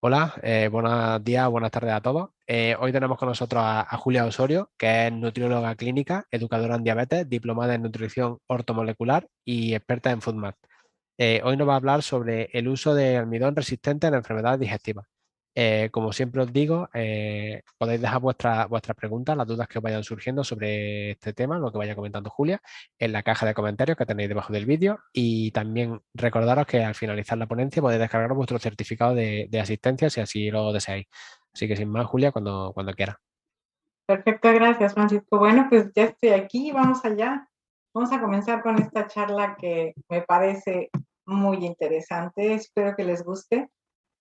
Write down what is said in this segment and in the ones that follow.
Hola, buenos días, buenas tardes a todos. Hoy tenemos con nosotros a Julia Osorio, que es nutrióloga clínica, educadora en diabetes, diplomada en nutrición ortomolecular y experta en FoodMath. Hoy nos va a hablar sobre el uso de almidón resistente en enfermedades digestivas. Como siempre os digo, podéis dejar vuestras preguntas, las dudas que os vayan surgiendo sobre este tema, lo que vaya comentando Julia, en la caja de comentarios que tenéis debajo del vídeo. Y también recordaros que al finalizar la ponencia podéis descargar vuestro certificado de asistencia si así lo deseáis. Así que sin más, Julia, cuando quiera. Perfecto, gracias, Francisco. Bueno, pues ya estoy aquí, vamos allá. Vamos a comenzar con esta charla que me parece muy interesante. Espero que les guste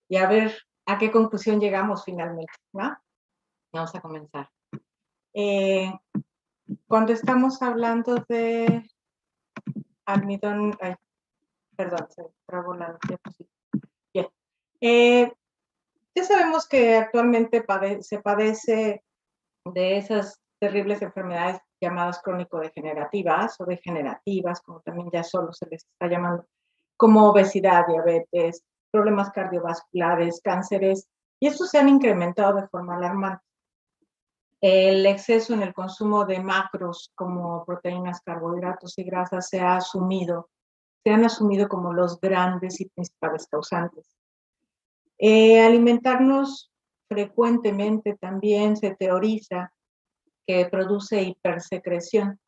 y a ver a qué conclusión llegamos finalmente, ¿no? Vamos a comenzar. Cuando estamos hablando de almidón, ay, perdón, se trabó la diapositiva. Bien. Ya sabemos que actualmente se padece de esas terribles enfermedades llamadas crónico-degenerativas o degenerativas, como también ya solo se les está llamando, como obesidad, diabetes, problemas cardiovasculares, cánceres, y estos se han incrementado de forma alarmante. El exceso en el consumo de macros como proteínas, carbohidratos y grasas se han asumido como los grandes y principales causantes. Alimentarnos frecuentemente también se teoriza que produce hipersecreción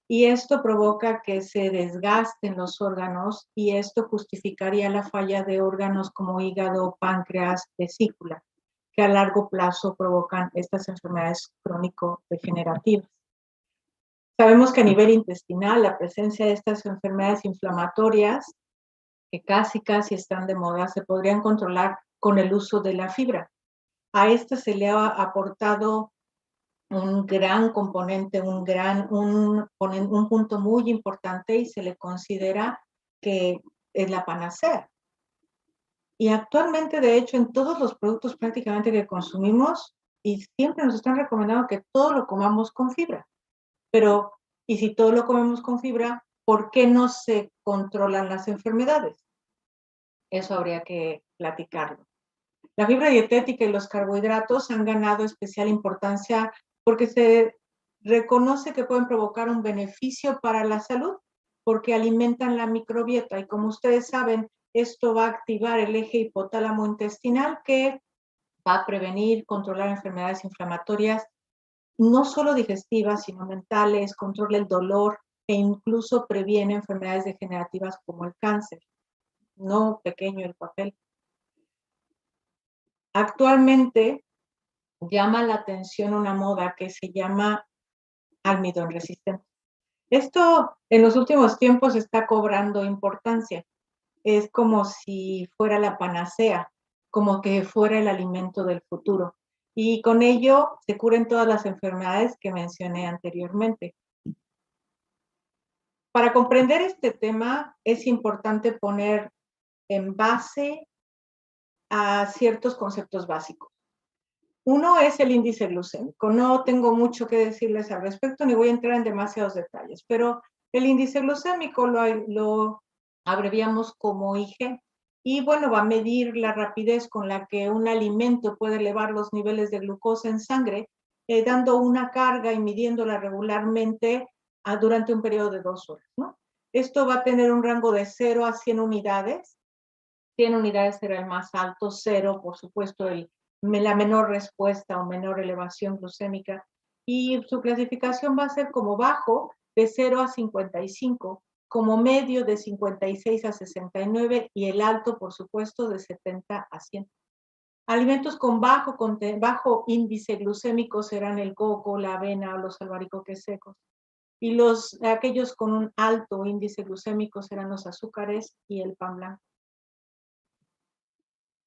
y esto provoca que se desgasten los órganos y esto justificaría la falla de órganos como hígado, páncreas, vesícula, que a largo plazo provocan estas enfermedades crónico-degenerativas. Sabemos que a nivel intestinal la presencia de estas enfermedades inflamatorias, que casi están de moda, se podrían controlar con el uso de la fibra. A esta se le ha aportado un gran componente, un punto muy importante y se le considera que es la panacea. Y actualmente, de hecho, en todos los productos prácticamente que consumimos, y siempre nos están recomendando que todo lo comamos con fibra. Pero, y si todo lo comemos con fibra, ¿por qué no se controlan las enfermedades? Eso habría que platicarlo. La fibra dietética y los carbohidratos han ganado especial importancia porque se reconoce que pueden provocar un beneficio para la salud porque alimentan la microbiota y como ustedes saben, esto va a activar el eje hipotálamo intestinal que va a prevenir, controlar enfermedades inflamatorias, no solo digestivas, sino mentales, controla el dolor e incluso previene enfermedades degenerativas como el cáncer. No pequeño el papel. Actualmente llama la atención una moda que se llama almidón resistente. Esto en los últimos tiempos está cobrando importancia. Es como si fuera la panacea, como que fuera el alimento del futuro. Y con ello se curen todas las enfermedades que mencioné anteriormente. Para comprender este tema es importante poner en base a ciertos conceptos básicos. Uno es el índice glucémico. No tengo mucho que decirles al respecto, ni voy a entrar en demasiados detalles, pero el índice glucémico lo abreviamos como IG y bueno, va a medir la rapidez con la que un alimento puede elevar los niveles de glucosa en sangre, dando una carga y midiéndola regularmente durante un periodo de 2 horas, ¿no? Esto va a tener un rango de 0 a 100 unidades. 100 unidades será el más alto, 0, por supuesto, la menor respuesta o menor elevación glucémica. Y su clasificación va a ser como bajo, de 0 a 55, como medio de 56 a 69 y el alto, por supuesto, de 70 a 100. Alimentos con bajo índice glucémico serán el coco, la avena o los albaricoques secos. Y aquellos con un alto índice glucémico serán los azúcares y el pan blanco.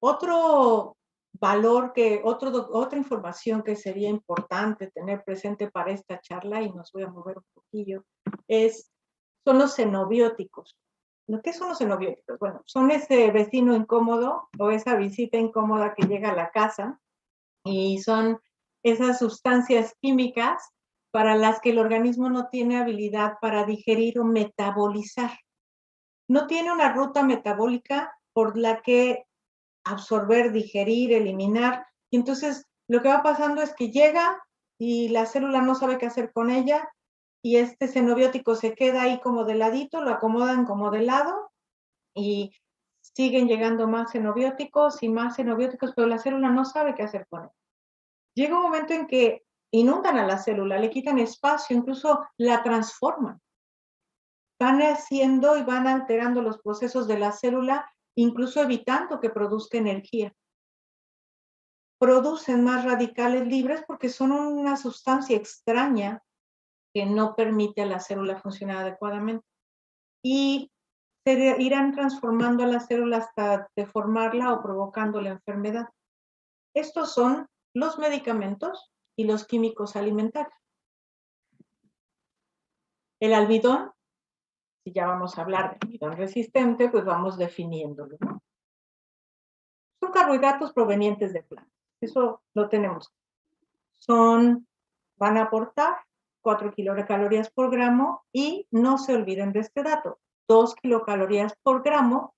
Otro valor otra información que sería importante tener presente para esta charla, y nos voy a mover un poquillo, son los xenobióticos. ¿Qué son los xenobióticos? Bueno, son ese vecino incómodo o esa visita incómoda que llega a la casa y son esas sustancias químicas para las que el organismo no tiene habilidad para digerir o metabolizar. No tiene una ruta metabólica por la que absorber, digerir, eliminar. Y entonces lo que va pasando es que llega y la célula no sabe qué hacer con ella y este xenobiótico se queda ahí como de ladito, lo acomodan como de lado y siguen llegando más xenobióticos, pero la célula no sabe qué hacer con él. Llega un momento en que inundan a la célula, le quitan espacio, incluso la transforman. Van haciendo y van alterando los procesos de la célula, incluso evitando que produzca energía. Producen más radicales libres porque son una sustancia extraña que no permite a la célula funcionar adecuadamente. Y se irán transformando a la célula hasta deformarla o provocando la enfermedad. Estos son los medicamentos y los químicos alimentarios. El almidón, si ya vamos a hablar de almidón resistente, pues vamos definiéndolo, ¿no? Son carbohidratos provenientes de plantas. Eso lo tenemos. Van a aportar 4 kilocalorías por gramo y no se olviden de este dato, 2 kilocalorías por gramo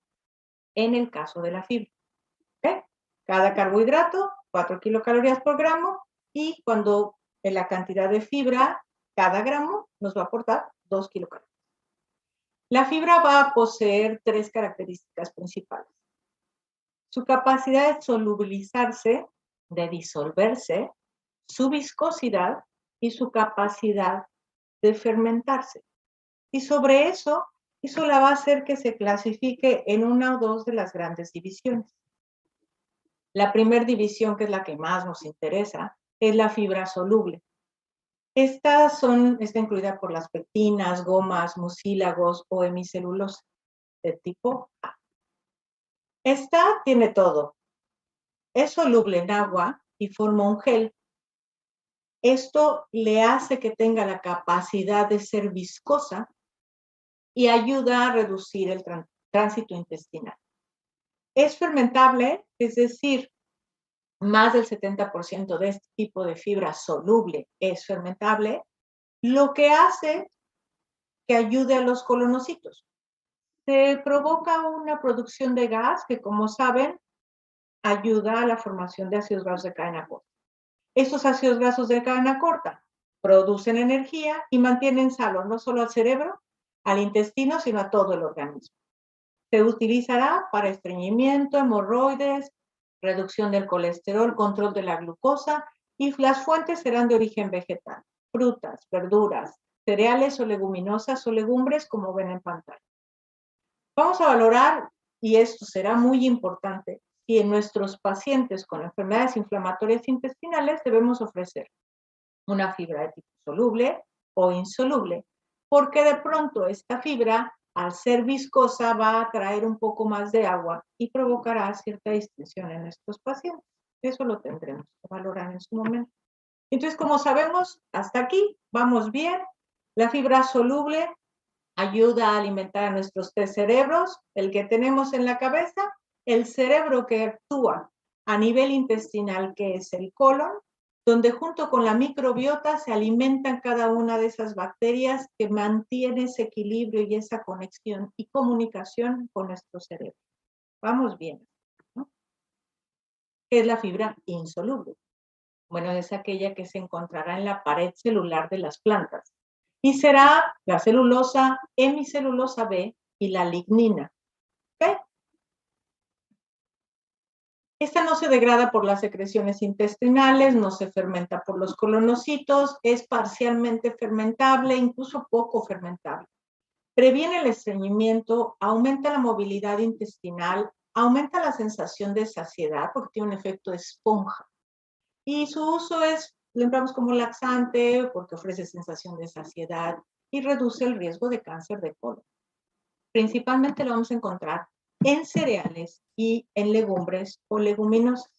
en el caso de la fibra. ¿Okay? Cada carbohidrato, 4 kilocalorías por gramo y cuando en la cantidad de fibra, cada gramo nos va a aportar 2 kilocalorías. La fibra va a poseer 3 características principales. Su capacidad de solubilizarse, de disolverse, su viscosidad y su capacidad de fermentarse. Y sobre eso la va a hacer que se clasifique en una o dos de las grandes divisiones. La primera división, que es la que más nos interesa, es la fibra soluble. Está incluida por las pectinas, gomas, mucílagos o hemicelulosa de tipo A. Esta tiene todo. Es soluble en agua y forma un gel. Esto le hace que tenga la capacidad de ser viscosa y ayuda a reducir el tránsito intestinal. Es fermentable, es decir, más del 70% de este tipo de fibra soluble es fermentable, lo que hace que ayude a los colonocitos. Se provoca una producción de gas que, como saben, ayuda a la formación de ácidos grasos de cadena corta. Estos ácidos grasos de cadena corta producen energía y mantienen sano no solo al cerebro, al intestino, sino a todo el organismo. Se utilizará para estreñimiento, hemorroides, reducción del colesterol, control de la glucosa y las fuentes serán de origen vegetal, frutas, verduras, cereales o leguminosas o legumbres como ven en pantalla. Vamos a valorar, y esto será muy importante, si en nuestros pacientes con enfermedades inflamatorias intestinales debemos ofrecer una fibra de tipo soluble o insoluble, porque de pronto esta fibra, al ser viscosa, va a atraer un poco más de agua y provocará cierta distensión en estos pacientes. Eso lo tendremos que valorar en su momento. Entonces, como sabemos, hasta aquí vamos bien. La fibra soluble ayuda a alimentar a nuestros 3 cerebros, el que tenemos en la cabeza, el cerebro que actúa a nivel intestinal, que es el colon, donde junto con la microbiota se alimentan cada una de esas bacterias que mantiene ese equilibrio y esa conexión y comunicación con nuestro cerebro. Vamos bien, ¿no? ¿Qué es la fibra insoluble? Bueno, es aquella que se encontrará en la pared celular de las plantas y será la celulosa, hemicelulosa B y la lignina. ¿Okay? Esta no se degrada por las secreciones intestinales, no se fermenta por los colonocitos, es parcialmente fermentable, incluso poco fermentable. Previene el estreñimiento, aumenta la movilidad intestinal, aumenta la sensación de saciedad porque tiene un efecto esponja. Y su uso lo empleamos como laxante porque ofrece sensación de saciedad y reduce el riesgo de cáncer de colon. Principalmente lo vamos a encontrar en cereales y en legumbres o leguminosas.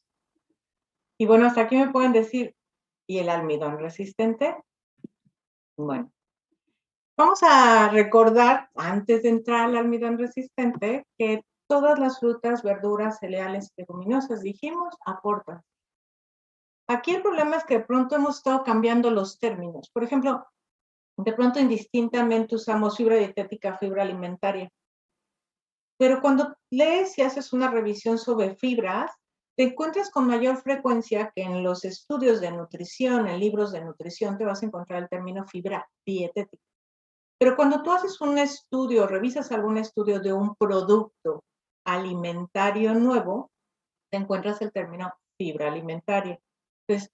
Y bueno, hasta aquí me pueden decir, ¿y el almidón resistente? Bueno, vamos a recordar, antes de entrar al almidón resistente, que todas las frutas, verduras, cereales y leguminosas, dijimos, aportan. Aquí el problema es que de pronto hemos estado cambiando los términos. Por ejemplo, de pronto indistintamente usamos fibra dietética, fibra alimentaria. Pero cuando lees y haces una revisión sobre fibras, te encuentras con mayor frecuencia que en los estudios de nutrición, en libros de nutrición, te vas a encontrar el término fibra dietética. Pero cuando tú haces un estudio, revisas algún estudio de un producto alimentario nuevo, te encuentras el término fibra alimentaria. Entonces,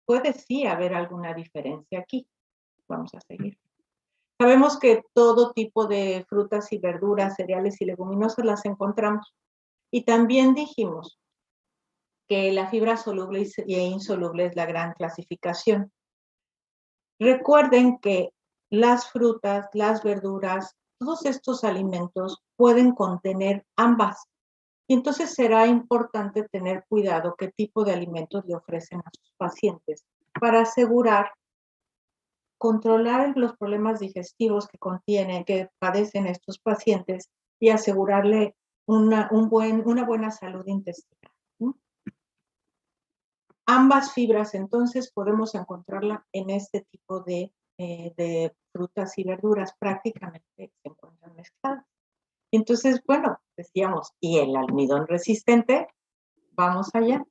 puede sí haber alguna diferencia aquí. Vamos a seguir. Sabemos que todo tipo de frutas y verduras, cereales y leguminosas las encontramos. Y también dijimos que la fibra soluble e insoluble es la gran clasificación. Recuerden que las frutas, las verduras, todos estos alimentos pueden contener ambas. Y entonces será importante tener cuidado qué tipo de alimentos le ofrecen a sus pacientes para asegurar controlar los problemas digestivos que padecen estos pacientes y asegurarle una buena salud intestinal. ¿No? Ambas fibras, entonces, podemos encontrarla en este tipo de frutas y verduras, prácticamente se encuentran mezcladas. Entonces, bueno, decíamos, ¿y el almidón resistente? Vamos allá.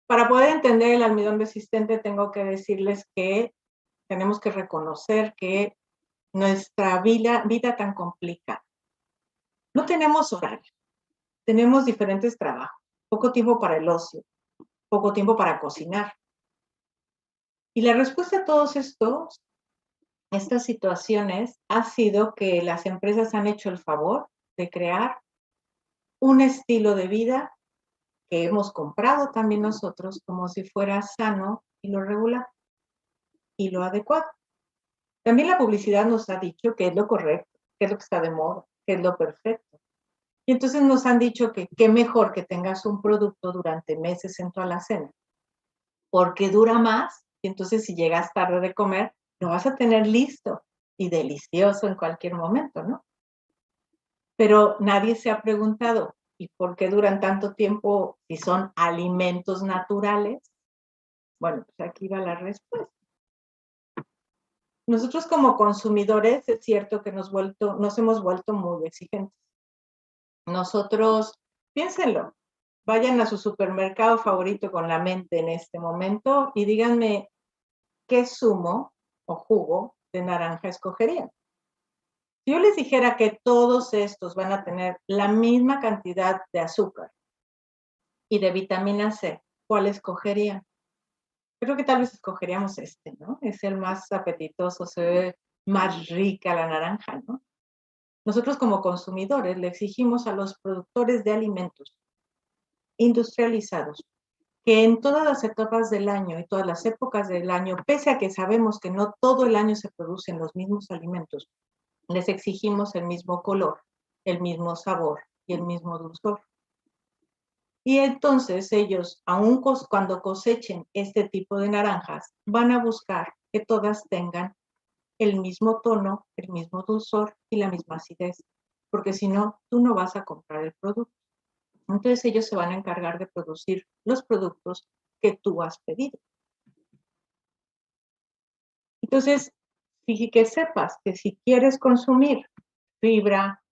Para poder entender el almidón resistente, tengo que decirles que tenemos que reconocer que nuestra vida tan complicada. No tenemos horario, tenemos diferentes trabajos, poco tiempo para el ocio, poco tiempo para cocinar. Y la respuesta a todos estas situaciones ha sido que las empresas han hecho el favor de crear un estilo de vida que hemos comprado también nosotros como si fuera sano y lo regular y lo adecuado. También la publicidad nos ha dicho que es lo correcto, que es lo que está de moda, que es lo perfecto. Y entonces nos han dicho que qué mejor que tengas un producto durante meses en tu alacena, porque dura más, y entonces si llegas tarde de comer, lo vas a tener listo y delicioso en cualquier momento, ¿no? Pero nadie se ha preguntado, ¿y por qué duran tanto tiempo si son alimentos naturales? Bueno, pues aquí va la respuesta. Nosotros como consumidores es cierto que nos hemos vuelto muy exigentes. Nosotros, piénsenlo, vayan a su supermercado favorito con la mente en este momento y díganme qué zumo o jugo de naranja escogerían. Si yo les dijera que todos estos van a tener la misma cantidad de azúcar y de vitamina C, ¿cuál escogerían? Creo que tal vez escogeríamos este, ¿no? Es el más apetitoso, se ve más rica la naranja, ¿no? Nosotros como consumidores le exigimos a los productores de alimentos industrializados que en todas las etapas del año y todas las épocas del año, pese a que sabemos que no todo el año se producen los mismos alimentos, les exigimos el mismo color, el mismo sabor y el mismo dulzor. Y entonces ellos, aun cuando cosechen este tipo de naranjas, van a buscar que todas tengan el mismo tono, el mismo dulzor y la misma acidez, porque si no, tú no vas a comprar el producto. Entonces ellos se van a encargar de producir los productos que tú has pedido. Entonces, que sepas que si quieres consumir fibra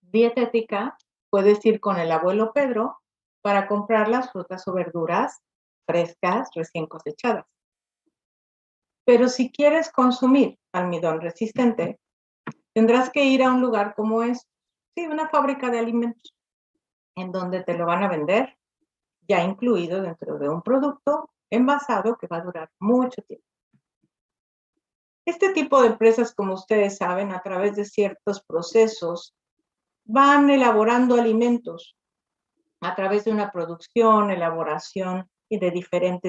dietética, puedes ir con el abuelo Pedro para comprar las frutas o verduras frescas, recién cosechadas. Pero si quieres consumir almidón resistente, tendrás que ir a un lugar como es, sí, una fábrica de alimentos, en donde te lo van a vender ya incluido dentro de un producto envasado que va a durar mucho tiempo. Este tipo de empresas, como ustedes saben, a través de ciertos procesos, van elaborando alimentos a través de una producción, elaboración y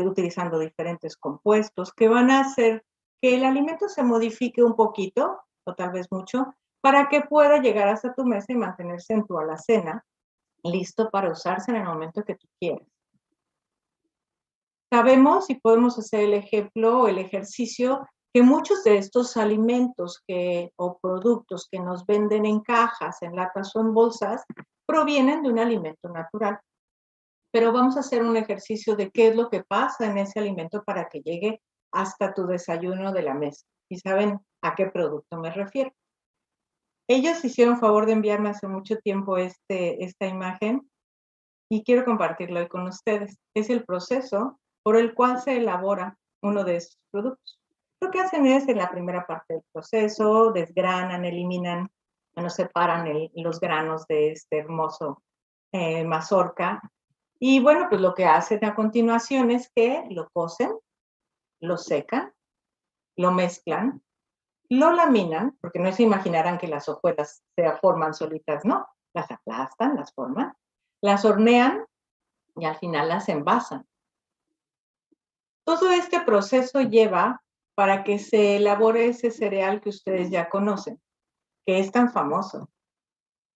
utilizando diferentes compuestos que van a hacer que el alimento se modifique un poquito, o tal vez mucho, para que pueda llegar hasta tu mesa y mantenerse en tu alacena, listo para usarse en el momento que tú quieras. Sabemos y podemos hacer el ejemplo o el ejercicio que muchos de estos alimentos o productos que nos venden en cajas, en latas o en bolsas, provienen de un alimento natural. Pero vamos a hacer un ejercicio de qué es lo que pasa en ese alimento para que llegue hasta tu desayuno de la mesa. ¿Y saben a qué producto me refiero? Ellos hicieron favor de enviarme hace mucho tiempo esta imagen y quiero compartirlo hoy con ustedes. Es el proceso por el cual se elabora uno de estos productos. Lo que hacen es, en la primera parte del proceso, desgranan, eliminan, bueno, separan los granos de este hermoso mazorca. Y bueno, pues lo que hacen a continuación es que lo cocen, lo secan, lo mezclan, lo laminan, porque no se imaginarán que las hojuelas se forman solitas, no, las aplastan, las forman, las hornean y al final las envasan. Todo este proceso lleva para que se elabore ese cereal que ustedes ya conocen, que es tan famoso.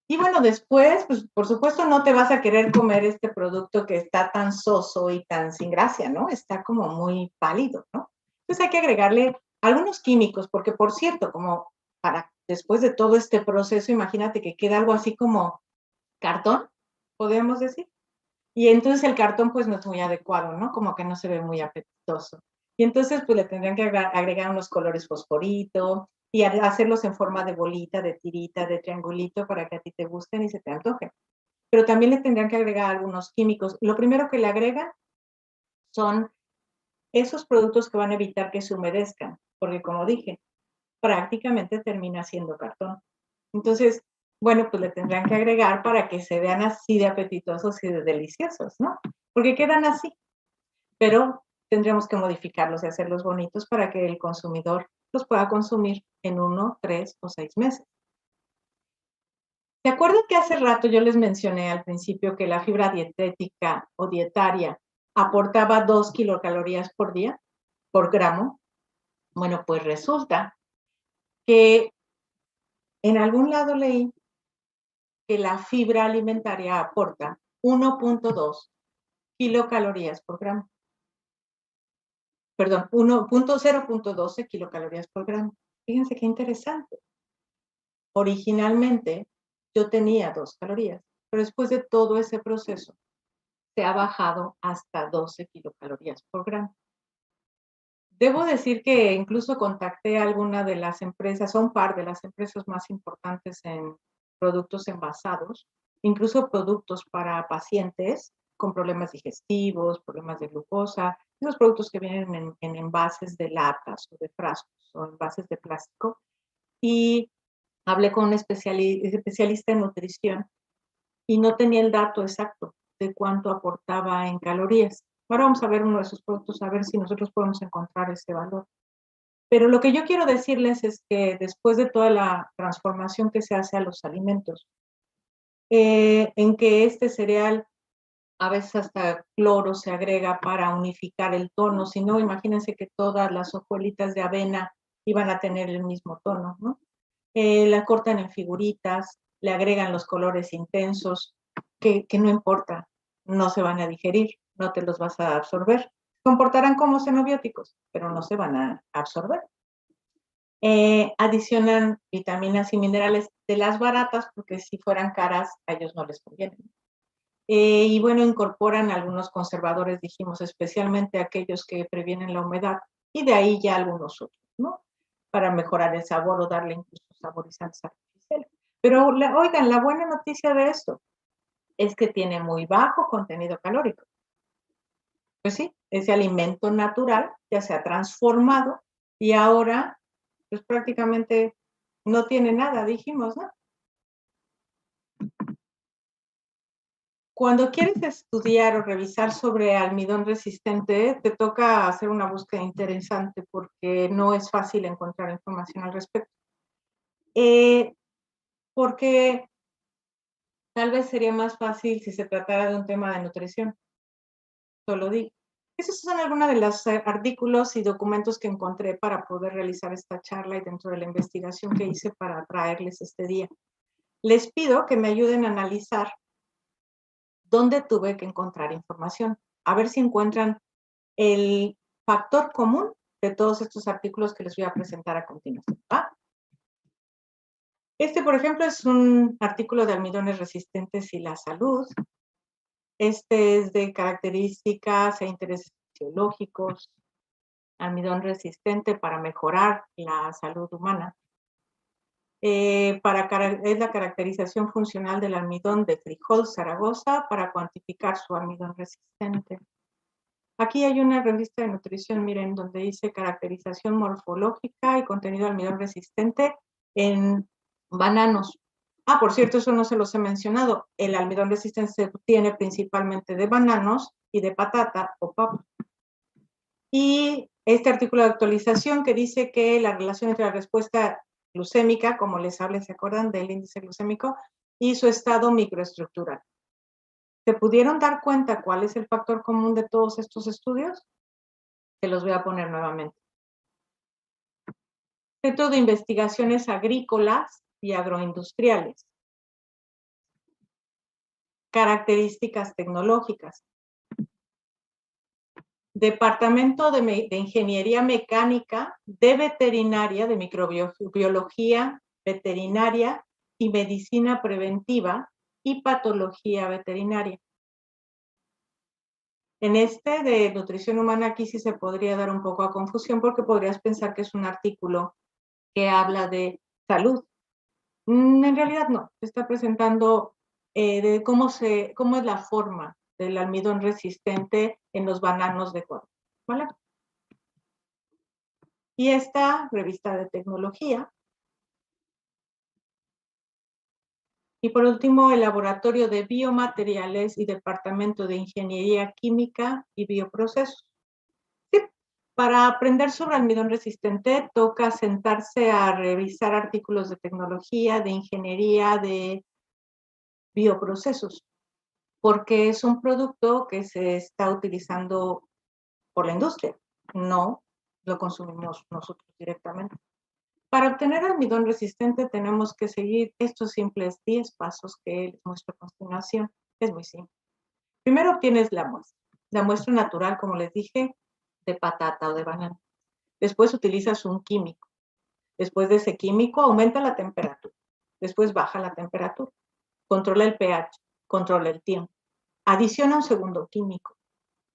Y bueno, después, pues por supuesto no te vas a querer comer este producto que está tan soso y tan sin gracia, ¿no? Está como muy pálido, ¿no? Entonces hay que agregarle algunos químicos, porque por cierto, como para después de todo este proceso, imagínate que queda algo así como cartón, podemos decir. Y entonces el cartón pues no es muy adecuado, ¿no? Como que no se ve muy apetitoso. Y entonces pues le tendrían que agregar unos colores fosforito y hacerlos en forma de bolita, de tirita, de triangulito para que a ti te gusten y se te antojen. Pero también le tendrían que agregar algunos químicos. Lo primero que le agregan son esos productos que van a evitar que se humedezcan, porque como dije, prácticamente termina siendo cartón. Entonces, bueno, pues le tendrán que agregar para que se vean así de apetitosos y de deliciosos, ¿no? Porque quedan así, pero tendremos que modificarlos y hacerlos bonitos para que el consumidor los pueda consumir en 1, 3 o 6 meses. ¿Se acuerdan que hace rato yo les mencioné al principio que la fibra dietética o dietaria aportaba 2 kilocalorías por día, por gramo? Bueno, pues resulta que en algún lado leí que la fibra alimentaria aporta 1.2 kilocalorías por gramo. Perdón, 0.12 kilocalorías por gramo. Fíjense qué interesante. Originalmente yo tenía 2 calorías, pero después de todo ese proceso se ha bajado hasta 12 kilocalorías por gramo. Debo decir que incluso contacté a alguna de las empresas, a un par de las empresas más importantes en productos envasados, incluso productos para pacientes con problemas digestivos, problemas de glucosa, esos productos que vienen en envases de latas o de frascos o envases de plástico. Y hablé con un especialista en nutrición y no tenía el dato exacto de cuánto aportaba en calorías. Ahora vamos a ver uno de esos productos, a ver si nosotros podemos encontrar ese valor. Pero lo que yo quiero decirles es que después de toda la transformación que se hace a los alimentos, en que este cereal a veces hasta cloro se agrega para unificar el tono, si no, imagínense que todas las hojuelitas de avena iban a tener el mismo tono, ¿no? La cortan en figuritas, le agregan los colores intensos, que no importa, no se van a digerir, no te los vas a absorber. Comportarán como xenobióticos, pero no se van a absorber. Adicionan vitaminas y minerales de las baratas, porque si fueran caras, a ellos no les conviene. Y bueno, incorporan algunos conservadores, dijimos, especialmente aquellos que previenen la humedad, y de ahí ya algunos otros, ¿no? Para mejorar el sabor o darle incluso saborizantes artificiales. Pero oigan, la buena noticia de esto es que tiene muy bajo contenido calórico. Pues sí, ese alimento natural ya se ha transformado y ahora, pues prácticamente no tiene nada, dijimos, ¿no? Cuando quieres estudiar o revisar sobre almidón resistente, te toca hacer una búsqueda interesante porque no es fácil encontrar información al respecto. Porque tal vez sería más fácil si se tratara de un tema de nutrición. Solo digo. Esos son algunos de los artículos y documentos que encontré para poder realizar esta charla y dentro de la investigación que hice para traerles este día. Les pido que me ayuden a analizar dónde tuve que encontrar información. A ver si encuentran el factor común de todos estos artículos que les voy a presentar a continuación. ¿Va? Este, por ejemplo, es un artículo de almidones resistentes y la salud. Este es de características e intereses fisiológicos. Almidón resistente para mejorar la salud humana. es la caracterización funcional del almidón de frijol Zaragoza para cuantificar su almidón resistente. Aquí hay una revista de nutrición, miren, donde dice caracterización morfológica y contenido de almidón resistente en bananos. Ah, por cierto, eso no se los he mencionado. El almidón resistente se obtiene principalmente de bananos y de patata o papa. Y este artículo de actualización que dice que la relación entre la respuesta glucémica, como les hablé, ¿se acuerdan del índice glucémico? Y su estado microestructural. ¿Se pudieron dar cuenta cuál es el factor común de todos estos estudios? Se los voy a poner nuevamente. Centro de Investigaciones Agrícolas y Agroindustriales. Características tecnológicas. Departamento de Ingeniería Mecánica, de Veterinaria, de Microbiología Veterinaria y Medicina Preventiva y Patología Veterinaria. En este de nutrición humana aquí sí se podría dar un poco a confusión porque podrías pensar que es un artículo que habla de salud. En realidad no, se está presentando de cómo es la forma del almidón resistente en los bananos de Ecuador, ¿vale? Y esta revista de tecnología. Y por último, el Laboratorio de Biomateriales y Departamento de Ingeniería Química y Bioprocesos. Sí, para aprender sobre almidón resistente toca sentarse a revisar artículos de tecnología, de ingeniería, de bioprocesos, porque es un producto que se está utilizando por la industria, no lo consumimos nosotros directamente. Para obtener almidón resistente tenemos que seguir estos simples 10 pasos que les muestro a continuación. Es muy simple. Primero obtienes la muestra natural, como les dije, de patata o de banana. Después utilizas un químico. Después de ese químico aumenta la temperatura. Después baja la temperatura. Controla el pH, controla el tiempo. Adiciona un segundo químico.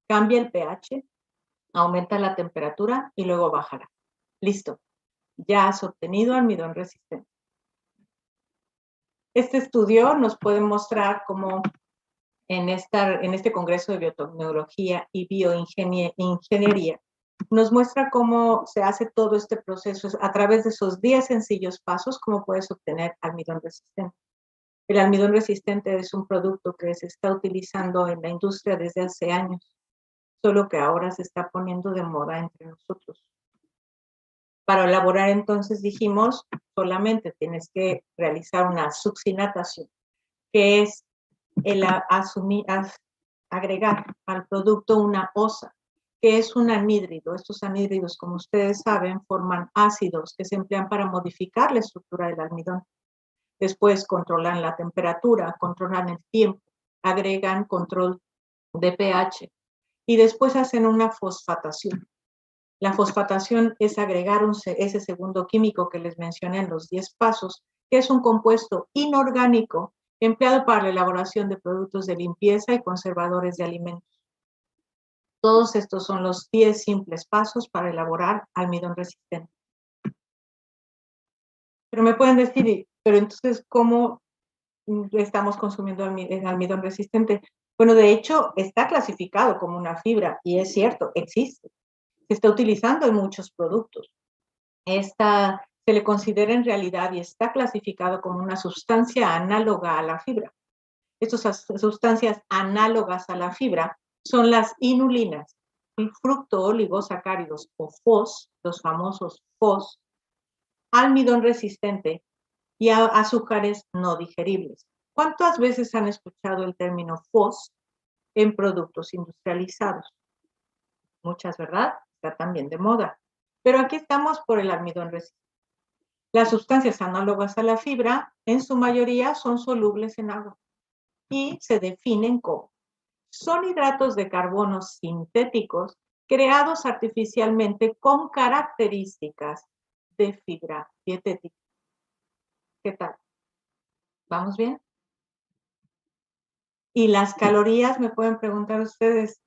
Cambia el pH, aumenta la temperatura y luego bájala. Listo. Ya has obtenido almidón resistente. Este estudio nos puede mostrar cómo en este Congreso de Biotecnología y Bioingeniería nos muestra cómo se hace todo este proceso a través de esos 10 sencillos pasos, cómo puedes obtener almidón resistente. El almidón resistente es un producto que se está utilizando en la industria desde hace años, solo que ahora se está poniendo de moda entre nosotros. Para elaborar entonces dijimos, solamente tienes que realizar una succinatación, que es el agregar al producto una OSA, que es un anhídrido. Estos anhídridos, como ustedes saben, forman ácidos que se emplean para modificar la estructura del almidón. Después controlan la temperatura, controlan el tiempo, agregan control de pH y después hacen una fosfatación. La fosfatación es agregar ese segundo químico que les mencioné en los 10 pasos, que es un compuesto inorgánico empleado para la elaboración de productos de limpieza y conservadores de alimentos. Todos estos son los 10 simples pasos para elaborar almidón resistente. Pero me pueden decir, pero entonces, ¿cómo estamos consumiendo el almidón resistente? Bueno, de hecho, está clasificado como una fibra y es cierto, existe. Se está utilizando en muchos productos. Se le considera en realidad y está clasificado como una sustancia análoga a la fibra. Estas sustancias análogas a la fibra son las inulinas, el fructooligosacáridos o FOS, los famosos FOS, almidón resistente y azúcares no digeribles. ¿Cuántas veces han escuchado el término FOS en productos industrializados? Muchas, ¿verdad? Está también de moda. Pero aquí estamos por el almidón resistente. Las sustancias análogas a la fibra, en su mayoría, son solubles en agua y se definen como son hidratos de carbono sintéticos creados artificialmente con características de fibra dietética. ¿Qué tal? ¿Vamos bien? Y las calorías, me pueden preguntar ustedes,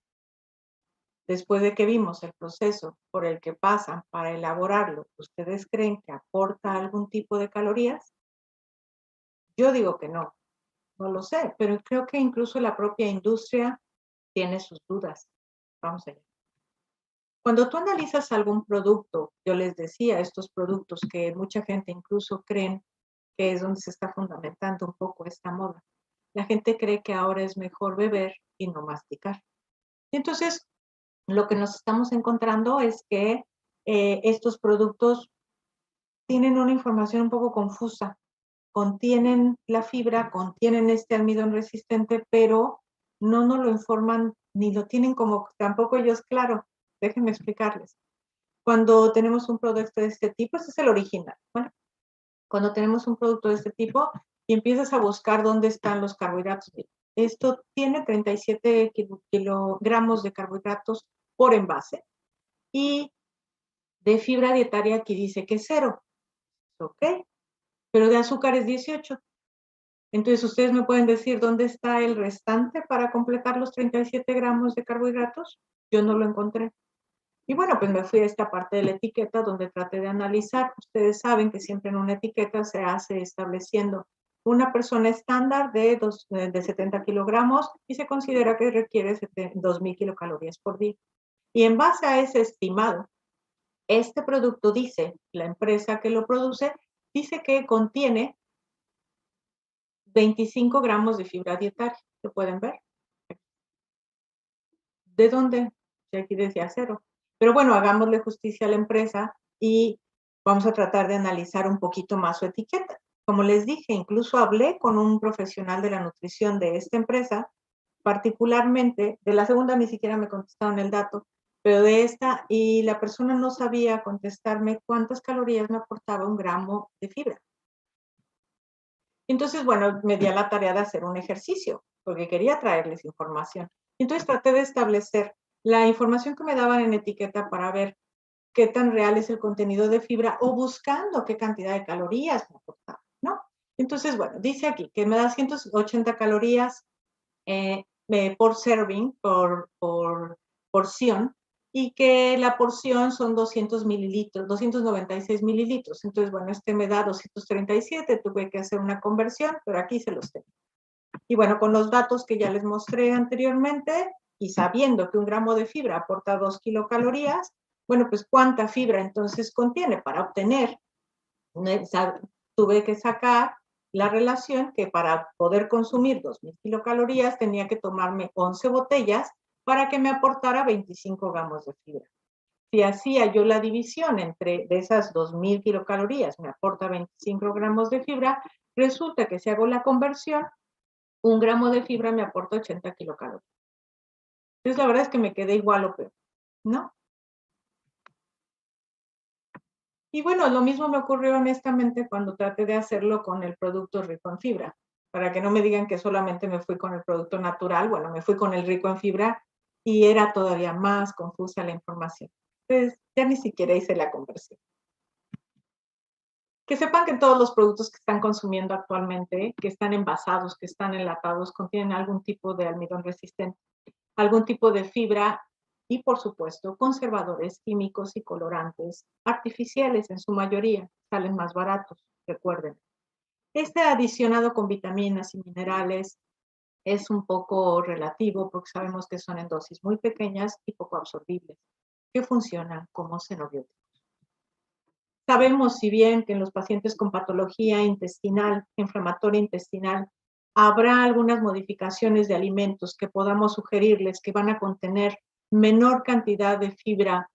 después de que vimos el proceso por el que pasan para elaborarlo, ¿ustedes creen que aporta algún tipo de calorías? Yo digo que no, no lo sé, pero creo que incluso la propia industria tiene sus dudas. Vamos allá. Cuando tú analizas algún producto, yo les decía, estos productos que mucha gente incluso creen que es donde se está fundamentando un poco esta moda. La gente cree que ahora es mejor beber y no masticar. Y entonces, lo que nos estamos encontrando es que estos productos tienen una información un poco confusa. Contienen la fibra, contienen este almidón resistente, pero no nos lo informan ni lo tienen como tampoco ellos claro. Déjenme explicarles. Cuando tenemos un producto de este tipo, ese es el original. Bueno, cuando tenemos un producto de este tipo y empiezas a buscar dónde están los carbohidratos. Esto tiene 37 kilogramos de carbohidratos por envase y de fibra dietaria aquí dice que es 0, ¿ok? Pero de azúcar es 18. Entonces, ¿ustedes me pueden decir dónde está el restante para completar los 37 gramos de carbohidratos? Yo no lo encontré. Y bueno, pues me fui a esta parte de la etiqueta donde traté de analizar. Ustedes saben que siempre en una etiqueta se hace estableciendo una persona estándar de 70 kilogramos y se considera que requiere 2.000 kilocalorías por día. Y en base a ese estimado, este producto dice, la empresa que lo produce, dice que contiene 25 gramos de fibra dietaria. ¿Lo pueden ver? ¿De dónde? Si aquí decía 0. Pero bueno, hagámosle justicia a la empresa y vamos a tratar de analizar un poquito más su etiqueta. Como les dije, incluso hablé con un profesional de la nutrición de esta empresa, particularmente, de la segunda ni siquiera me contestaron el dato, pero de esta, y la persona no sabía contestarme cuántas calorías me aportaba un gramo de fibra. Entonces, bueno, me di a la tarea de hacer un ejercicio, porque quería traerles información. Entonces traté de establecer la información que me daban en etiqueta para ver qué tan real es el contenido de fibra o buscando qué cantidad de calorías me aportaba, ¿no? Entonces, bueno, dice aquí que me da 180 calorías por serving, por porción, y que la porción son 200 mililitros, 296 mililitros. Entonces, bueno, este me da 237, tuve que hacer una conversión, pero aquí se los tengo. Y bueno, con los datos que ya les mostré anteriormente y sabiendo que un gramo de fibra aporta 2 kilocalorías, bueno, pues ¿cuánta fibra entonces contiene? Para obtener, tuve que sacar la relación que para poder consumir 2.000 kilocalorías tenía que tomarme 11 botellas para que me aportara 25 gramos de fibra. Si hacía yo la división entre de esas 2.000 kilocalorías, me aporta 25 gramos de fibra, resulta que si hago la conversión, un gramo de fibra me aporta 80 kilocalorías. Entonces, la verdad es que me quedé igual o peor, ¿no? Y bueno, lo mismo me ocurrió honestamente cuando traté de hacerlo con el producto rico en fibra. Para que no me digan que solamente me fui con el producto natural, bueno, me fui con el rico en fibra y era todavía más confusa la información. Entonces, ya ni siquiera hice la conversión. Que sepan que todos los productos que están consumiendo actualmente, que están envasados, que están enlatados, contienen algún tipo de almidón resistente, algún tipo de fibra y, por supuesto, conservadores químicos y colorantes artificiales en su mayoría, salen más baratos, recuerden. Este adicionado con vitaminas y minerales es un poco relativo porque sabemos que son en dosis muy pequeñas y poco absorbibles, que funcionan como xenobióticos. Sabemos, si bien, que en los pacientes con patología intestinal, inflamatoria intestinal, habrá algunas modificaciones de alimentos que podamos sugerirles que van a contener menor cantidad de fibra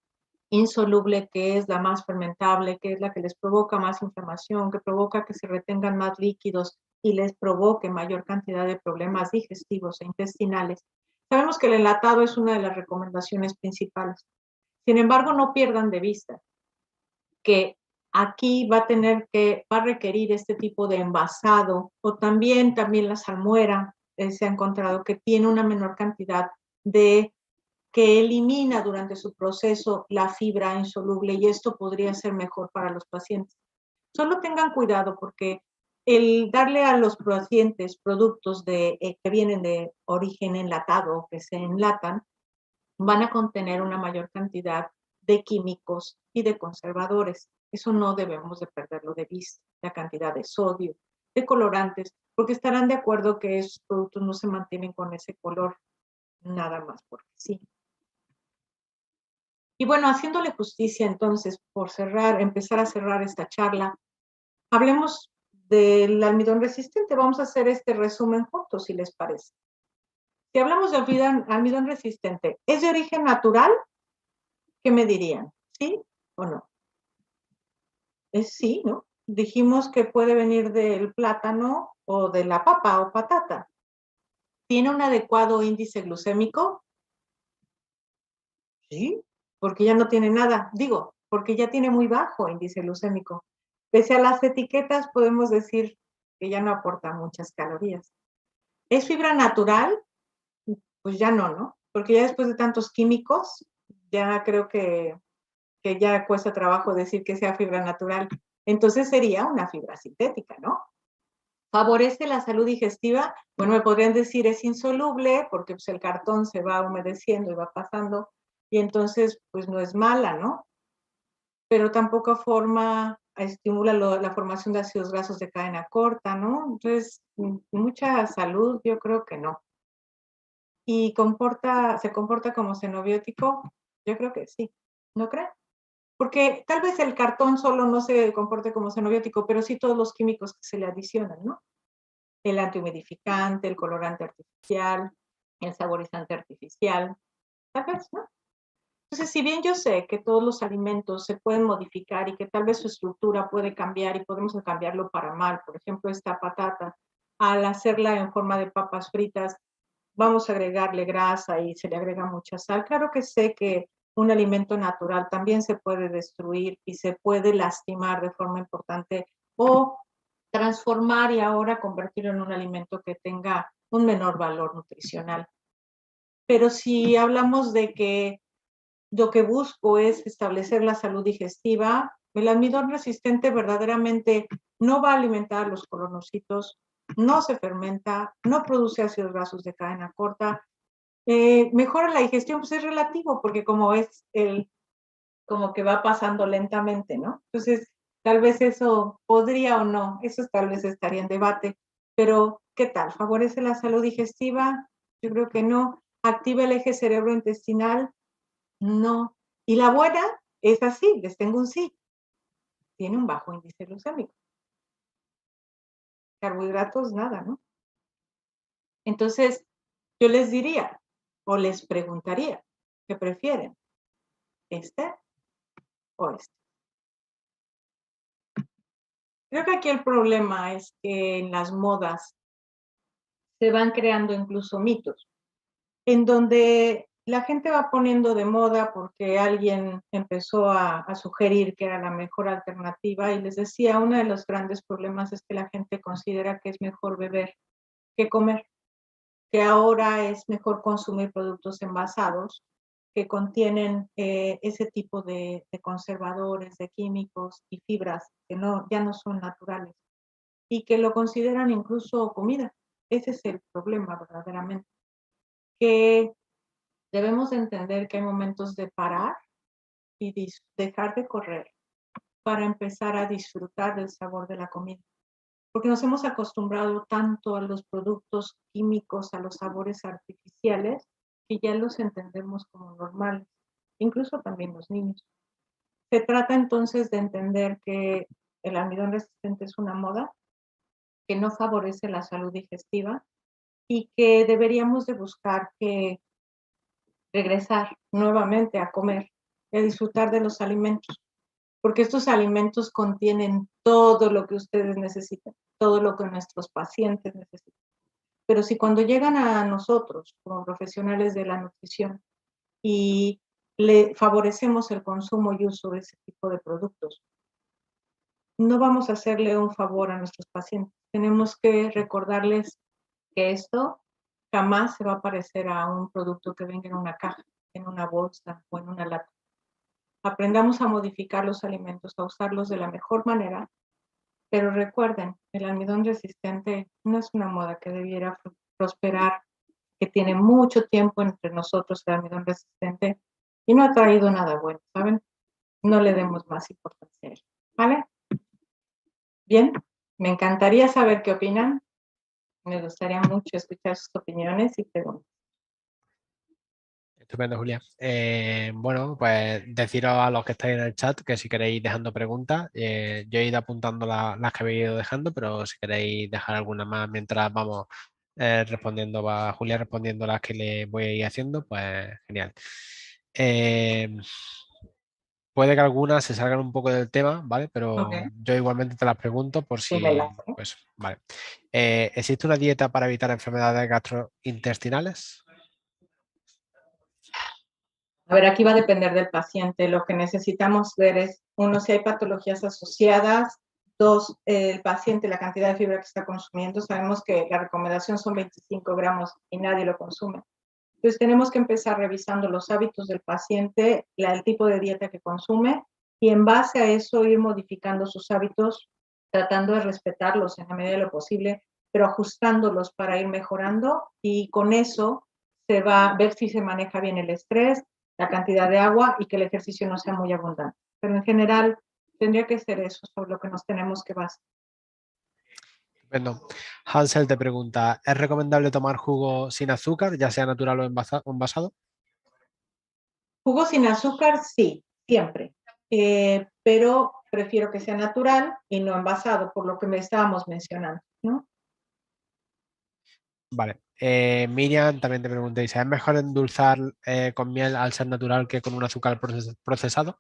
insoluble, que es la más fermentable, que es la que les provoca más inflamación, que provoca que se retengan más líquidos y les provoque mayor cantidad de problemas digestivos e intestinales. Sabemos que el enlatado es una de las recomendaciones principales. Sin embargo, no pierdan de vista que aquí va a requerir este tipo de envasado, o también la salmuera se ha encontrado que tiene una menor cantidad que elimina durante su proceso la fibra insoluble y esto podría ser mejor para los pacientes. Solo tengan cuidado porque el darle a los pacientes productos que vienen de origen enlatado o que se enlatan, van a contener una mayor cantidad de químicos y de conservadores. Eso no debemos de perderlo de vista, la cantidad de sodio, de colorantes, porque estarán de acuerdo que esos productos no se mantienen con ese color nada más porque sí. Y bueno, haciéndole justicia entonces, por cerrar, empezar a cerrar esta charla, hablemos del almidón resistente. Vamos a hacer este resumen juntos, si les parece. Si hablamos de almidón resistente, ¿es de origen natural? ¿Qué me dirían? ¿Sí o no? Es sí, ¿no? Dijimos que puede venir del plátano o de la papa o patata. ¿Tiene un adecuado índice glucémico? Sí, porque ya no tiene nada. Digo, porque ya tiene muy bajo índice glucémico. Pese a las etiquetas, podemos decir que ya no aporta muchas calorías. ¿Es fibra natural? Pues ya no, ¿no? Porque ya después de tantos químicos, ya creo que ya cuesta trabajo decir que sea fibra natural. Entonces sería una fibra sintética, ¿no? ¿Favorece la salud digestiva? Bueno, me podrían decir es insoluble porque pues, el cartón se va humedeciendo y va pasando y entonces pues no es mala, ¿no? Pero tampoco estimula la formación de ácidos grasos de cadena corta, ¿no? Entonces, mucha salud, yo creo que no. ¿Y se comporta como xenobiótico? Yo creo que sí, ¿no creen? Porque tal vez el cartón solo no se comporte como xenobiótico, pero sí todos los químicos que se le adicionan, ¿no? El antihumidificante, el colorante artificial, el saborizante artificial, tal vez, ¿no? Entonces, si bien yo sé que todos los alimentos se pueden modificar y que tal vez su estructura puede cambiar y podemos cambiarlo para mal, por ejemplo, esta patata, al hacerla en forma de papas fritas, vamos a agregarle grasa y se le agrega mucha sal. Claro que sé que un alimento natural también se puede destruir y se puede lastimar de forma importante o transformar y ahora convertirlo en un alimento que tenga un menor valor nutricional. Pero si hablamos de que lo que busco es establecer la salud digestiva, el almidón resistente verdaderamente no va a alimentar los colonocitos, no se fermenta, no produce ácidos grasos de cadena corta, mejora la digestión, pues es relativo, porque como que va pasando lentamente, ¿no? Entonces, tal vez eso podría o no, eso tal vez estaría en debate, pero ¿qué tal? ¿Favorece la salud digestiva? Yo creo que no. ¿Activa el eje cerebrointestinal? No. Y la buena es así, les tengo un sí. Tiene un bajo índice glucémico. Carbohidratos, nada, ¿no? Entonces, yo les diría o les preguntaría, ¿qué prefieren? ¿Este o este? Creo que aquí el problema es que en las modas se van creando incluso mitos, en donde la gente va poniendo de moda porque alguien empezó a sugerir que era la mejor alternativa y les decía, uno de los grandes problemas es que la gente considera que es mejor beber que comer, que ahora es mejor consumir productos envasados que contienen ese tipo de conservadores, de químicos y fibras que ya no son naturales y que lo consideran incluso comida. Ese es el problema verdaderamente, que debemos entender que hay momentos de parar y dejar de correr para empezar a disfrutar del sabor de la comida. Porque nos hemos acostumbrado tanto a los productos químicos, a los sabores artificiales, que ya los entendemos como normales, incluso también los niños. Se trata entonces de entender que el almidón resistente es una moda, que no favorece la salud digestiva y que deberíamos de buscar que regresar nuevamente a comer y a disfrutar de los alimentos, porque estos alimentos contienen todo lo que ustedes necesitan, todo lo que nuestros pacientes necesitan. Pero si cuando llegan a nosotros como profesionales de la nutrición y le favorecemos el consumo y uso de ese tipo de productos, no vamos a hacerle un favor a nuestros pacientes. Tenemos que recordarles que esto jamás se va a parecer a un producto que venga en una caja, en una bolsa o en una lata. Aprendamos a modificar los alimentos, a usarlos de la mejor manera, pero recuerden, el almidón resistente no es una moda que debiera prosperar que tiene mucho tiempo entre nosotros, el almidón resistente, y no ha traído nada bueno, ¿saben? No le demos más importancia a él, ¿vale? Bien, me encantaría saber qué opinan. Me gustaría mucho escuchar sus opiniones y preguntas. Estupendo, Julia. Bueno, pues deciros a los que estáis en el chat que si queréis dejando preguntas, yo he ido apuntando las que habéis ido dejando, pero si queréis dejar alguna más mientras vamos respondiendo, va Julia respondiendo las que le voy a ir haciendo, pues genial. Puede que algunas se salgan un poco del tema, ¿vale? Pero Okay. yo igualmente te las pregunto por Dímela. si, pues, vale. ¿Existe una dieta para evitar enfermedades gastrointestinales? A ver, aquí va a depender del paciente. Lo que necesitamos ver es, uno, si hay patologías asociadas, dos, el paciente, la cantidad de fibra que está consumiendo. Sabemos que la recomendación son 25 gramos y nadie lo consume. Entonces tenemos que empezar revisando los hábitos del paciente, el tipo de dieta que consume y en base a eso ir modificando sus hábitos, tratando de respetarlos en la medida de lo posible, pero ajustándolos para ir mejorando y con eso se va a ver si se maneja bien el estrés, la cantidad de agua y que el ejercicio no sea muy abundante. Pero en general tendría que ser eso sobre lo que nos tenemos que basar. Bueno, Hansel te pregunta, ¿es recomendable tomar jugo sin azúcar, ya sea natural o envasado? Jugo sin azúcar, sí, siempre. Pero prefiero que sea natural y no envasado, por lo que me estábamos mencionando, ¿no? Vale. Miriam también te pregunta, dice, ¿es mejor endulzar con miel al ser natural que con un azúcar procesado?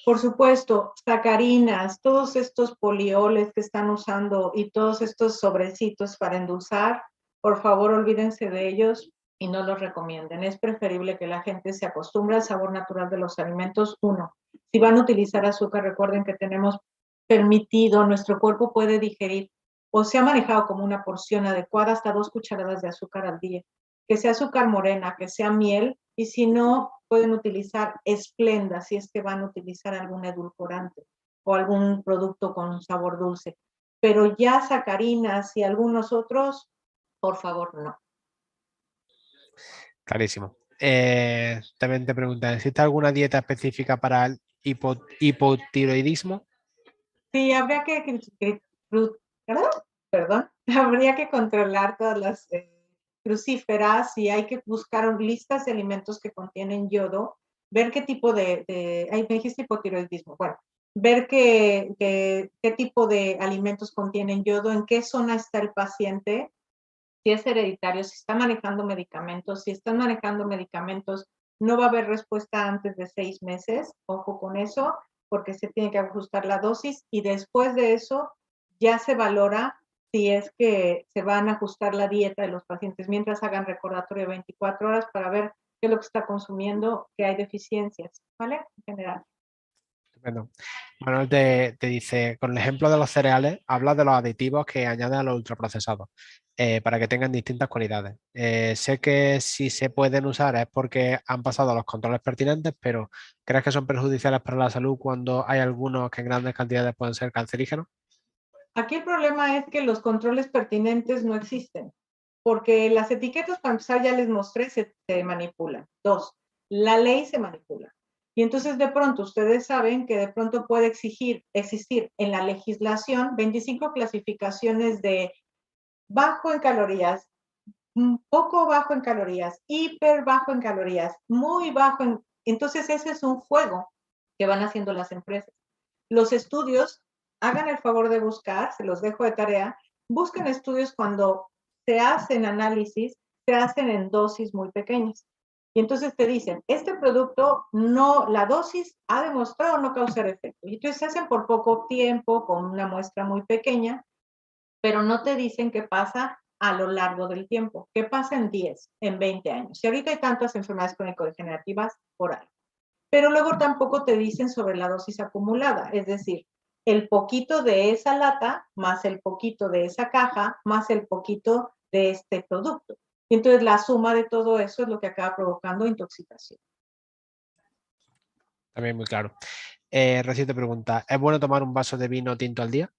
Por supuesto, sacarinas, todos estos polioles que están usando y todos estos sobrecitos para endulzar, por favor olvídense de ellos y no los recomienden. Es preferible que la gente se acostumbre al sabor natural de los alimentos. Uno, si van a utilizar azúcar, recuerden que tenemos permitido, nuestro cuerpo puede digerir o se ha manejado como una porción adecuada hasta 2 cucharadas de azúcar al día. Que sea azúcar morena, que sea miel, y si no, pueden utilizar Esplenda si es que van a utilizar algún edulcorante o algún producto con sabor dulce. Pero ya sacarinas y algunos otros, por favor, no. Clarísimo. También te pregunta, ¿existe alguna dieta específica para el hipotiroidismo? Sí, habría perdón, habría que controlar todas las crucíferas y hay que buscar listas de alimentos que contienen yodo, ver qué tipo ahí me dijiste hipotiroidismo, bueno, ver qué tipo de alimentos contienen yodo, en qué zona está el paciente, si es hereditario, si está manejando medicamentos, si están manejando medicamentos, no va a haber respuesta antes de 6 meses, ojo con eso, porque se tiene que ajustar la dosis y después de eso ya se valora si es que se van a ajustar la dieta de los pacientes mientras hagan recordatorio de 24 horas para ver qué es lo que está consumiendo, que hay deficiencias, ¿vale? En general. Estupendo. Manuel te dice, con el ejemplo de los cereales, habla de los aditivos que añaden a los ultraprocesados para que tengan distintas cualidades. Sé que si se pueden usar es porque han pasado los controles pertinentes, pero ¿crees que son perjudiciales para la salud cuando hay algunos que en grandes cantidades pueden ser cancerígenos? Aquí el problema es que los controles pertinentes no existen, porque las etiquetas, para empezar, ya les mostré, se manipulan. Dos, la ley se manipula. Y entonces de pronto ustedes saben que de pronto puede existir en la legislación 25 clasificaciones de bajo en calorías, poco bajo en calorías, hiper bajo en calorías, muy bajo en... Entonces ese es un juego que van haciendo las empresas. Los estudios, hagan el favor de buscar, se los dejo de tarea, busquen estudios cuando se hacen análisis, se hacen en dosis muy pequeñas. Y entonces te dicen, este producto no, la dosis ha demostrado no causar efecto. Y entonces se hacen por poco tiempo, con una muestra muy pequeña, pero no te dicen qué pasa a lo largo del tiempo, qué pasa en 10, en 20 años. Y ahorita hay tantas enfermedades crónico-degenerativas por ahí. Pero luego tampoco te dicen sobre la dosis acumulada, es decir, el poquito de esa lata, más el poquito de esa caja, más el poquito de este producto. Y entonces la suma de todo eso es lo que acaba provocando intoxicación. También muy claro. Reciente pregunta, ¿es bueno tomar un vaso de vino tinto al día?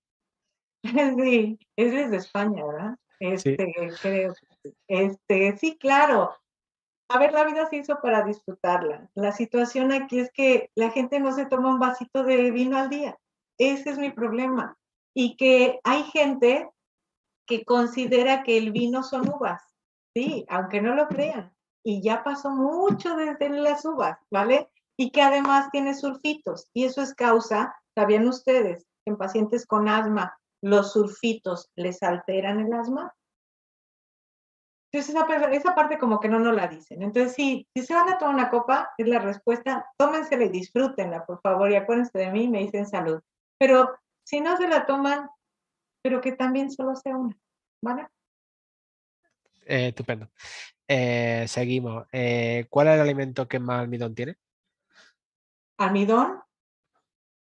Sí, es desde España, ¿verdad? Sí. Creo. Sí, claro. A ver, la vida se hizo para disfrutarla. La situación aquí es que la gente no se toma un vasito de vino al día. Ese es mi problema. Y que hay gente que considera que el vino son uvas. Sí, aunque no lo crean. Y ya pasó mucho desde las uvas, ¿vale? Y que además tiene sulfitos. Y eso es causa, ¿sabían ustedes? En pacientes con asma, los sulfitos les alteran el asma. Entonces esa parte como que no nos la dicen. Entonces, si se van a tomar una copa, es la respuesta, tómensela y disfrútenla, por favor, y acuérdense de mí y me dicen salud. Pero si no se la toman, pero que también solo sea una, ¿vale? Estupendo. Seguimos. ¿Cuál es el alimento que más almidón tiene? Almidón,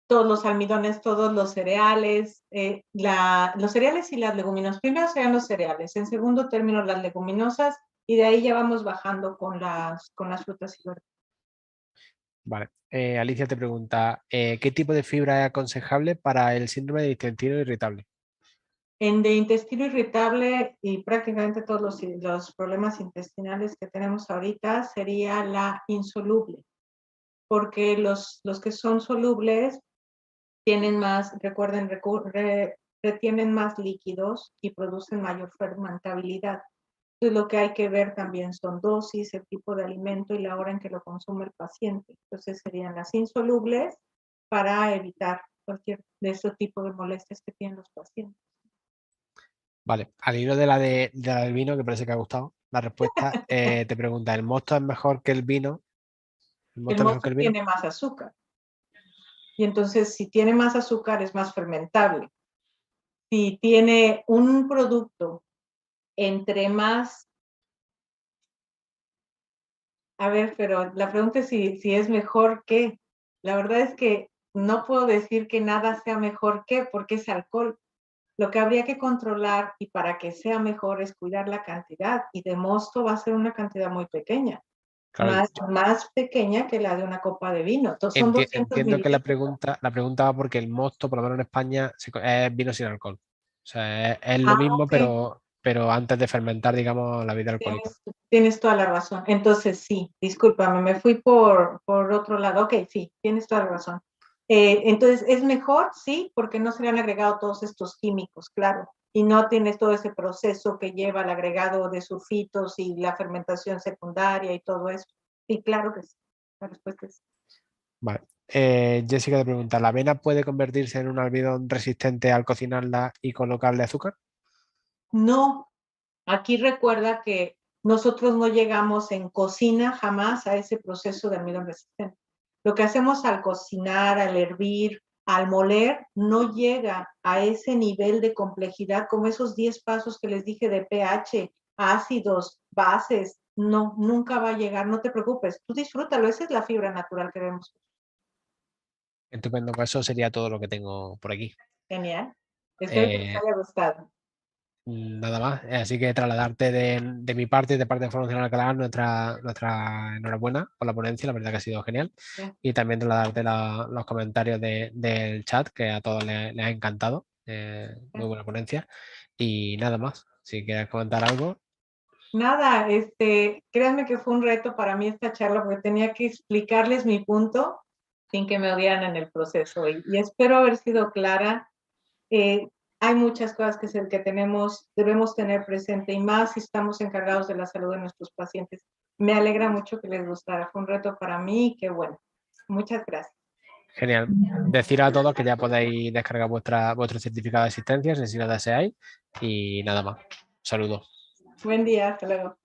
todos los almidones, todos los cereales, los cereales y las leguminosas. Primero serían los cereales, en segundo término las leguminosas, y de ahí ya vamos bajando con las frutas y verduras. Vale. Alicia te pregunta, ¿qué tipo de fibra es aconsejable para el síndrome de intestino irritable? En de intestino irritable y prácticamente todos los problemas intestinales que tenemos ahorita sería la insoluble, porque los que son solubles tienen más, recuerden, retienen más líquidos y producen mayor fermentabilidad. Entonces lo que hay que ver también son dosis, el tipo de alimento y la hora en que lo consume el paciente. Entonces serían las insolubles para evitar cualquier de ese tipo de molestias que tienen los pacientes. Vale, al hilo de la del vino, que parece que ha gustado, la respuesta te pregunta, ¿el mosto es mejor que el vino? ¿El El mosto es mejor que mosto el vino? tiene más azúcar. Y entonces, si tiene más azúcar, es más fermentable. Si tiene un producto entre más, a ver, pero la pregunta es si es mejor que. La verdad es que no puedo decir que nada sea mejor que, porque es alcohol. Lo que habría que controlar y para que sea mejor es cuidar la cantidad. Y de mosto va a ser una cantidad muy pequeña. Claro, Más pequeña que la de una copa de vino. Entonces son 200 entiendo que mililitros. la pregunta va porque el mosto, por lo menos en España, es vino sin alcohol. O sea, es lo Ah, mismo, ok. pero antes de fermentar, digamos, la vida alcohólica. Tienes toda la razón. Entonces, sí, discúlpame, me fui por otro lado. Ok, sí, tienes toda la razón. Entonces, ¿es mejor? Sí, porque no se le han agregado todos estos químicos, claro. Y no tienes todo ese proceso que lleva el agregado de sulfitos y la fermentación secundaria y todo eso. Sí, claro que sí. La respuesta es sí. Vale. Jessica te pregunta, ¿la avena puede convertirse en un almidón resistente al cocinarla y colocarle azúcar? No, aquí recuerda que nosotros no llegamos en cocina jamás a ese proceso de almidón resistente. Lo que hacemos al cocinar, al hervir, al moler, no llega a ese nivel de complejidad como esos 10 pasos que les dije de pH, ácidos, bases. No, nunca va a llegar, no te preocupes. Tú disfrútalo, esa es la fibra natural que vemos. Estupendo, pues eso sería todo lo que tengo por aquí. Genial. Espero que les Eh, haya gustado. Nada más. Así que trasladarte de mi parte y de parte de Formación Alcalá nuestra enhorabuena por la ponencia, la verdad que ha sido genial. Bien. Y también trasladarte los comentarios del chat, que a todos les ha encantado. Muy buena ponencia. Y nada más. Si quieres comentar algo. Nada, créanme que fue un reto para mí esta charla porque tenía que explicarles mi punto sin que me odiaran en el proceso y espero haber sido clara. Eh, Hay muchas cosas que debemos tener presente y más si estamos encargados de la salud de nuestros pacientes. Me alegra mucho que les gustara, fue un reto para mí y qué bueno. Muchas gracias. Genial. Decir a todos que ya podéis descargar vuestro certificado de asistencia si lo deseáis. Y nada más. Saludos. Buen día, hasta luego.